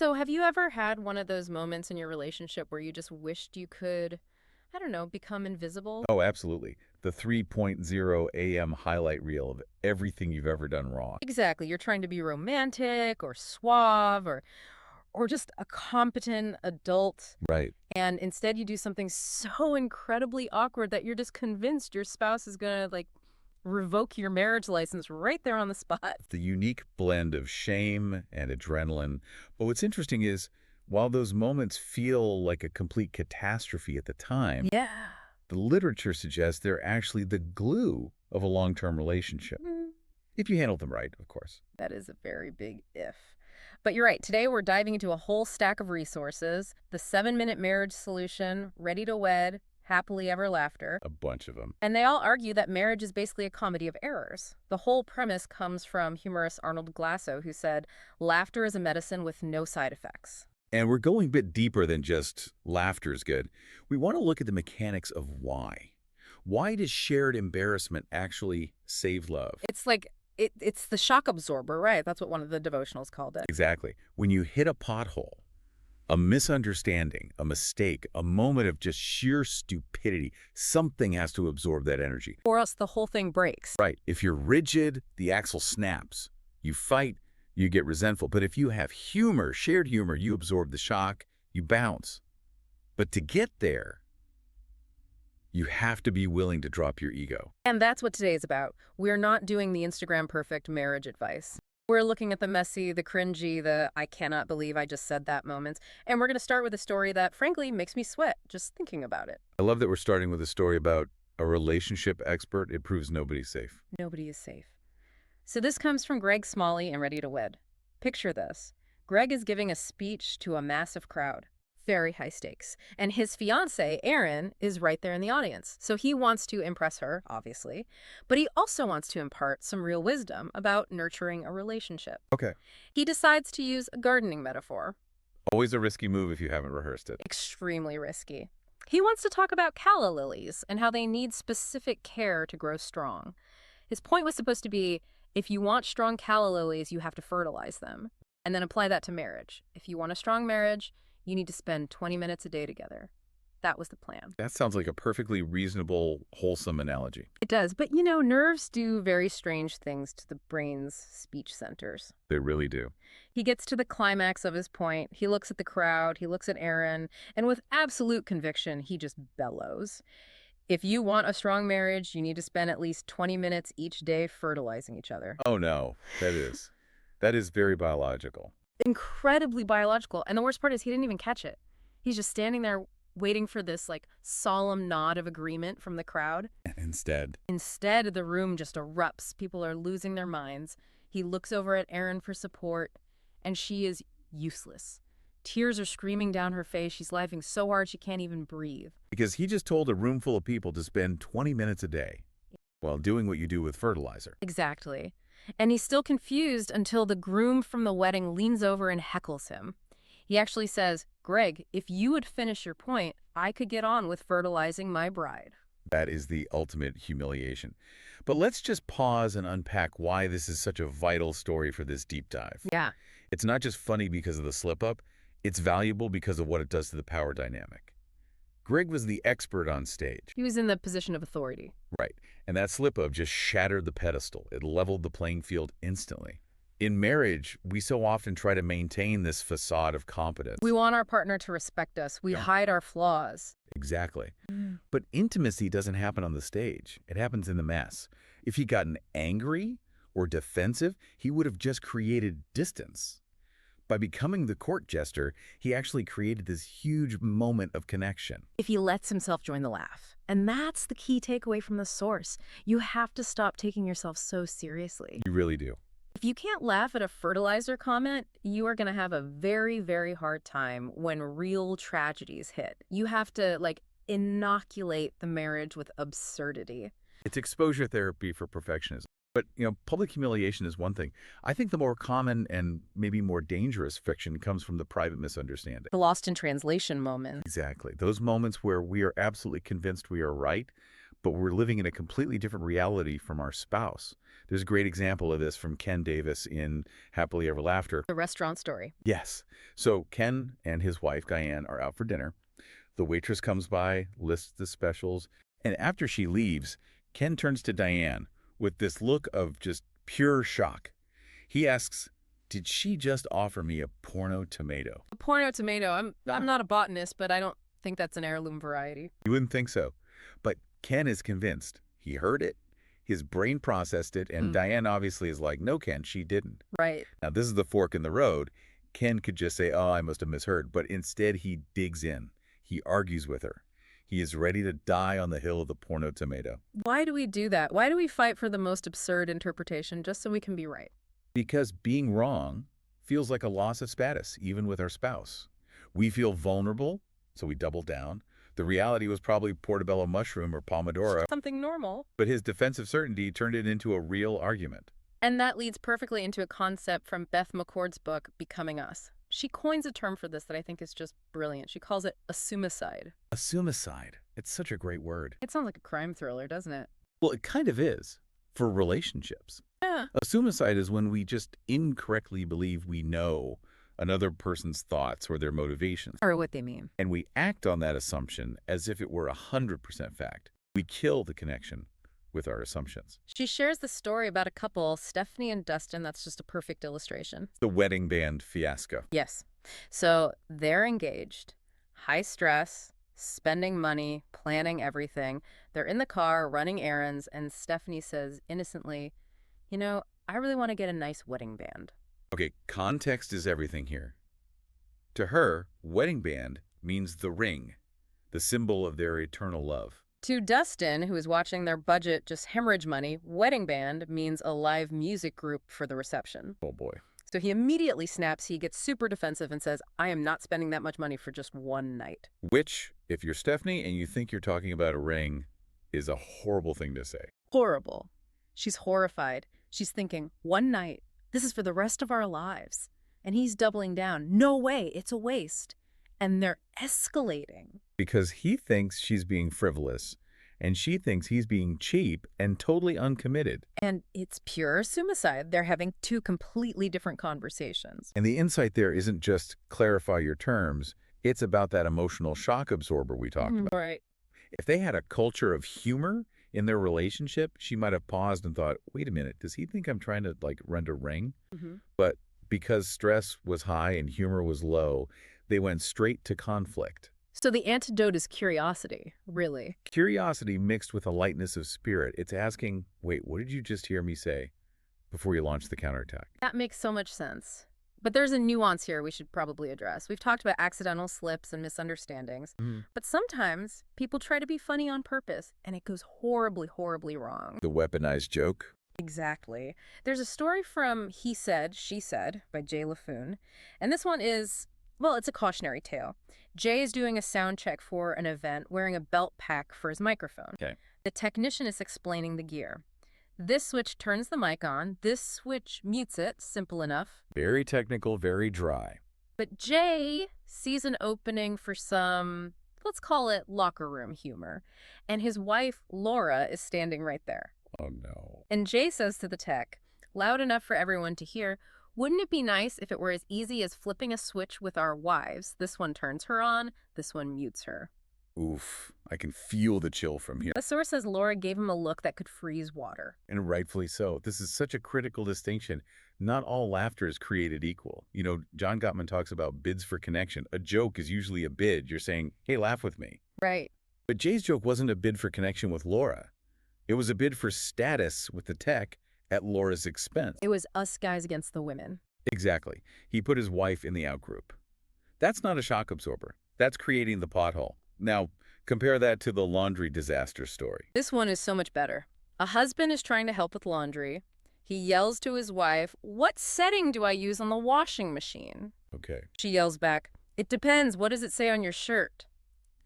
So, have you ever had one of those moments in your relationship where you just wished you could, I don't know, become invisible? Oh, absolutely. The 3.0 AM highlight reel of everything you've ever done wrong. Exactly. You're trying to be romantic or suave or just a competent adult, Right. and instead you do something so incredibly awkward that you're just convinced your spouse is going to revoke your marriage license right there on the spot. The unique blend of shame and adrenaline. But what's interesting is, while those moments feel like a complete catastrophe at the time, Yeah. the literature suggests they're actually the glue of a long-term relationship. If you handle them right, of course. That is a very big if. But you're right. Today we're diving into a whole stack of resources: the 7-minute marriage solution, ready to wed, happily ever laughter. A bunch of them. And they all argue that marriage is basically a comedy of errors. The whole premise comes from humorist Arnold Glasso, who said, laughter is a medicine with no side effects. And we're going a bit deeper than just laughter is good. We want to look at the mechanics of why. Why does shared embarrassment actually save love? It's like, it's the shock absorber, right? That's what one of the devotionals called it. Exactly. When you hit a pothole, a misunderstanding, a mistake, a moment of just sheer stupidity, something has to absorb that energy. Or else the whole thing breaks. Right. If you're rigid, the axle snaps. You fight, you get resentful. But if you have humor, shared humor, you absorb the shock, you bounce. But to get there, you have to be willing to drop your ego. And that's what today is about. We're not doing the Instagram perfect marriage advice. We're looking at the messy, the cringy, the I cannot believe I just said that moments. And we're going to start with a story that, frankly, makes me sweat just thinking about it. I love that we're starting with a story about a relationship expert. It proves nobody's safe. Nobody is safe. So this comes from Greg Smalley and Ready to Wed. Picture this. Greg is giving a speech to a massive crowd. Very high stakes. And his fiancée, Erin, is right there in the audience. So he wants to impress her, obviously, but he also wants to impart some real wisdom about nurturing a relationship. Okay. He decides to use a gardening metaphor. Always a risky move if you haven't rehearsed it. Extremely risky. He wants to talk about calla lilies and how they need specific care to grow strong. His point was supposed to be, if you want strong calla lilies, you have to fertilize them. And then apply that to marriage. If you want a strong marriage, you need to spend 20 minutes a day together. That was the plan. That sounds like a perfectly reasonable, wholesome analogy. It does, but you know, nerves do very strange things to the brain's speech centers. They really do. He gets to the climax of his point. He looks at the crowd, he looks at Aaron, and with absolute conviction, he just bellows. If you want a strong marriage, you need to spend at least 20 minutes each day fertilizing each other. Oh, no. That is very biological. Incredibly biological. And the worst part is he didn't even catch it. He's just standing there waiting for this solemn nod of agreement from the crowd. Instead, The room just erupts. People are losing their minds. He looks over at Erin for support, and she is useless. Tears are streaming down her face. She's laughing so hard she can't even breathe. because he just told a room full of people to spend 20 minutes a day while doing what you do with fertilizer. Exactly. And he's still confused until the groom from the wedding leans over and heckles him. He actually says, Greg, if you would finish your point, I could get on with fertilizing my bride. That is the ultimate humiliation. But let's just pause and unpack why this is such a vital story for this deep dive. Yeah. It's not just funny because of the slip-up. It's valuable because of what it does to the power dynamic. Greg was the expert on stage. He was in the position of authority. Right. And that slip-up just shattered the pedestal. It leveled the playing field instantly. In marriage, we so often try to maintain this facade of competence. We want our partner to respect us. We hide our flaws. Exactly. But intimacy doesn't happen on the stage. It happens in the mess. If he'd gotten angry or defensive, he would have just created distance. By becoming the court jester, he actually created this huge moment of connection. If he lets himself join the laugh. And that's the key takeaway from the source. You have to stop taking yourself so seriously. You really do. If you can't laugh at a fertilizer comment, you are going to have a very, very hard time when real tragedies hit. You have to, inoculate the marriage with absurdity. It's exposure therapy for perfectionism. But, public humiliation is one thing. I think the more common and maybe more dangerous fiction comes from the private misunderstanding. The lost in translation moment. Exactly. Those moments where we are absolutely convinced we are right, but we're living in a completely different reality from our spouse. There's a great example of this from Ken Davis in Happily Ever After. The restaurant story. Yes. So Ken and his wife, Diane, are out for dinner. The waitress comes by, lists the specials, and after she leaves, Ken turns to Diane with this look of just pure shock. He asks, "Did she just offer me a porno tomato?" A porno tomato. I'm not a botanist, but I don't think that's an heirloom variety. You wouldn't think so. But Ken is convinced. He heard it, his brain processed it, and Diane obviously is like, "No, Ken, she didn't." Right. Now, this is the fork in the road. Ken could just say, "Oh, I must have misheard." But instead, he digs in. He argues with her. He is ready to die on the hill of the porno tomato. Why do we do that? Why do we fight for the most absurd interpretation just so we can be right? Because being wrong feels like a loss of status, even with our spouse. We feel vulnerable, so we double down. The reality was probably portobello mushroom or pomodoro, Something normal. but his defensive certainty turned it into a real argument. And that leads perfectly into a concept from Beth McCord's book, Becoming Us. She coins a term for this that I think is just brilliant. She calls it assumicide. Assumicide. It's such a great word. It sounds like a crime thriller, doesn't it? Well, it kind of is for relationships. Yeah. Assumicide is when we just incorrectly believe we know another person's thoughts or their motivations. Or what they mean. And we act on that assumption as if it were 100% fact. We kill the connection with our assumptions. She shares the story about a couple, Stephanie and Dustin. That's just a perfect illustration. The wedding band fiasco. Yes. So they're engaged, high stress, spending money, planning everything. They're in the car running errands, and Stephanie says innocently, "You know, I really want to get a nice wedding band." Okay, context is everything here. To her, wedding band means the ring, the symbol of their eternal love. To Dustin, who is watching their budget just hemorrhage money, wedding band means a live music group for the reception. Oh boy. So he immediately snaps. He gets super defensive and says, "I am not spending that much money for just one night." Which, if you're Stephanie and you think you're talking about a ring, is a horrible thing to say. Horrible. She's horrified. She's thinking, one night. This is for the rest of our lives. And he's doubling down. No way. It's a waste. And they're escalating. Because he thinks she's being frivolous, and she thinks he's being cheap and totally uncommitted. And it's pure suicide. They're having two completely different conversations. And the insight there isn't just clarify your terms, it's about that emotional shock absorber we talked about. Right. If they had a culture of humor in their relationship, she might have paused and thought, wait a minute, does he think I'm trying to rent a ring? But because stress was high and humor was low, they went straight to conflict. So the antidote is curiosity, really. Curiosity mixed with a lightness of spirit. It's asking, wait, what did you just hear me say before you launch the counterattack? That makes so much sense. But there's a nuance here we should probably address. We've talked about accidental slips and misunderstandings, but sometimes people try to be funny on purpose, and it goes horribly, horribly wrong. The weaponized joke? Exactly. There's a story from He Said, She Said by Jay Laffoon, and this one is, well, it's a cautionary tale. Jay is doing a sound check for an event wearing a belt pack for his microphone. Okay. The technician is explaining the gear. This switch turns the mic on. This switch mutes it. Simple enough. Very technical, very dry. But Jay sees an opening for some, let's call it locker room humor. And his wife, Laura, is standing right there. Oh, no. And Jay says to the tech, loud enough for everyone to hear, "Wouldn't it be nice if it were as easy as flipping a switch with our wives? This one turns her on, this one mutes her." Oof, I can feel the chill from here. A source says Laura gave him a look that could freeze water. And rightfully so. This is such a critical distinction. Not all laughter is created equal. You know, John Gottman talks about bids for connection. A joke is usually a bid. You're saying, hey, laugh with me. Right. But Jay's joke wasn't a bid for connection with Laura. It was a bid for status with the tech at Laura's expense. It was us guys against the women. Exactly. He put his wife in the outgroup. That's not a shock absorber. That's creating the pothole. Now, compare that to the laundry disaster story. This one is so much better. A husband is trying to help with laundry. He yells to his wife, "What setting do I use on the washing machine?" Okay. She yells back, "It depends. What does it say on your shirt?"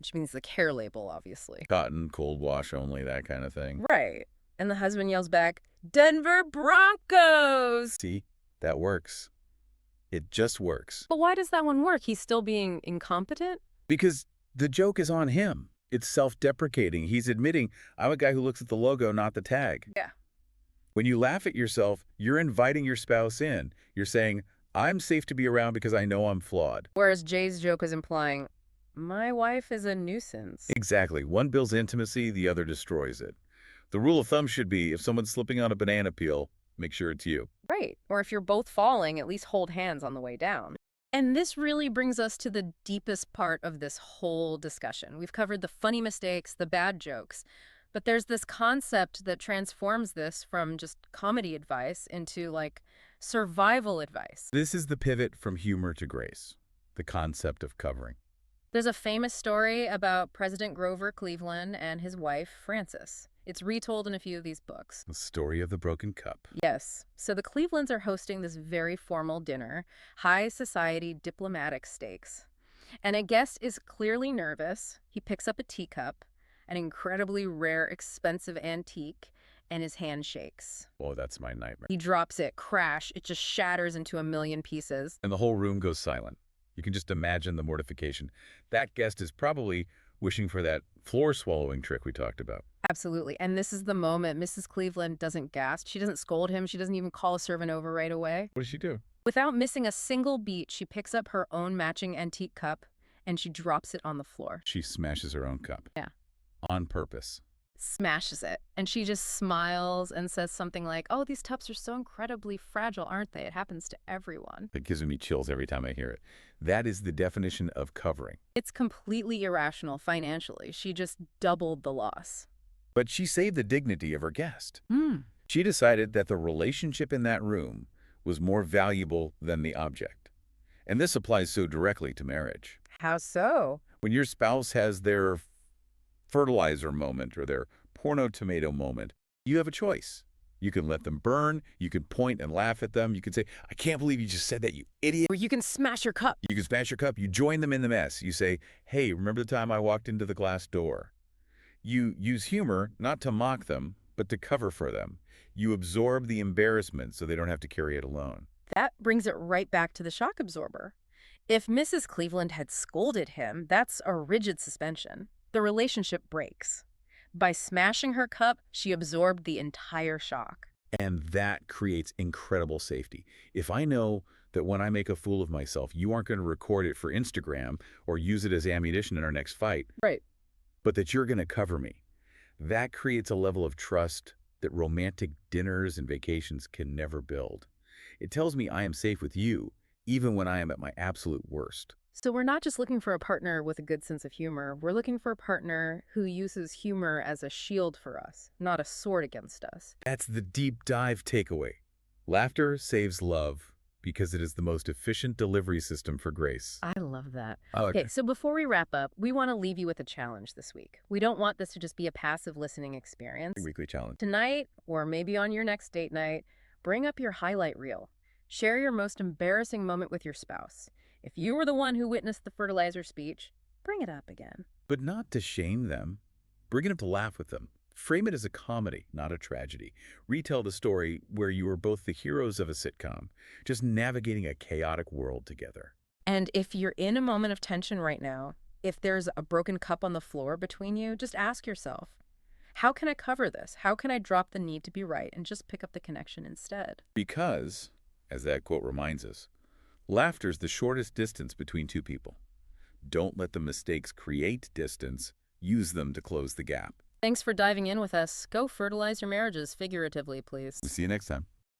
Which means the care label, obviously. Cotton, cold wash only, that kind of thing. Right. And the husband yells back, "Denver Broncos!" See, that works. It just works. But why does that one work? He's still being incompetent? Because the joke is on him. It's self-deprecating. He's admitting, I'm a guy who looks at the logo, not the tag. Yeah. When you laugh at yourself, you're inviting your spouse in. You're saying, I'm safe to be around because I know I'm flawed. Whereas Jay's joke is implying, my wife is a nuisance. Exactly. One builds intimacy, the other destroys it. The rule of thumb should be, if someone's slipping on a banana peel, make sure it's you. Right. Or if you're both falling, at least hold hands on the way down. And this really brings us to the deepest part of this whole discussion. We've covered the funny mistakes, the bad jokes, but there's this concept that transforms this from just comedy advice into, like, survival advice. This is the pivot from humor to grace, the concept of covering. There's a famous story about President Grover Cleveland and his wife, Frances. It's retold in a few of these books. The story of the broken cup. Yes. So the Clevelands are hosting this very formal dinner, high society diplomatic stakes. And a guest is clearly nervous. He picks up a teacup, an incredibly rare, expensive antique, and his hand shakes. Oh, that's my nightmare. He drops it, crash. It just shatters into a million pieces. And the whole room goes silent. You can just imagine the mortification. That guest is probably wishing for that floor-swallowing trick we talked about. Absolutely. And this is the moment Mrs. Cleveland doesn't gasp. She doesn't scold him. She doesn't even call a servant over right away. What does she do? Without missing a single beat, she picks up her own matching antique cup and she drops it on the floor. She smashes her own cup. Yeah. On purpose. Smashes it. And she just smiles and says something like, oh, these cups are so incredibly fragile, aren't they? It happens to everyone. It gives me chills every time I hear it. That is the definition of covering. It's completely irrational financially. She just doubled the loss. But she saved the dignity of her guest. She decided that the relationship in that room was more valuable than the object. And this applies so directly to marriage. How so? When your spouse has their fertilizer moment or their porno tomato moment, you have a choice. You can let them burn. You can point and laugh at them. You can say, I can't believe you just said that, you idiot. Or you can smash your cup. You can smash your cup. You join them in the mess. You say, hey, remember the time I walked into the glass door? You use humor not to mock them, but to cover for them. You absorb the embarrassment so they don't have to carry it alone. That brings it right back to the shock absorber. If Mrs. Cleveland had scolded him, that's a rigid suspension. The relationship breaks. By smashing her cup, she absorbed the entire shock. And that creates incredible safety. If I know that when I make a fool of myself, you aren't going to record it for Instagram or use it as ammunition in our next fight, Right. but that you're going to cover me, that creates a level of trust that romantic dinners and vacations can never build. It tells me I am safe with you, even when I am at my absolute worst. So we're not just looking for a partner with a good sense of humor. We're looking for a partner who uses humor as a shield for us, not a sword against us. That's the deep dive takeaway. Laughter saves love because it is the most efficient delivery system for grace. I love that. Okay. Okay, so before we wrap up, we want to leave you with a challenge this week. We don't want this to just be a passive listening experience. Weekly challenge. Tonight, or maybe on your next date night, bring up your highlight reel. Share your most embarrassing moment with your spouse. If you were the one who witnessed the fertilizer speech, bring it up again. But not to shame them. Bring it up to laugh with them. Frame it as a comedy, not a tragedy. Retell the story where you are both the heroes of a sitcom, just navigating a chaotic world together. And if you're in a moment of tension right now, if there's a broken cup on the floor between you, just ask yourself, how can I cover this? How can I drop the need to be right and just pick up the connection instead? Because, as that quote reminds us, laughter's the shortest distance between two people. Don't let the mistakes create distance. Use them to close the gap. Thanks for diving in with us. Go fertilize your marriages figuratively, please. See you next time.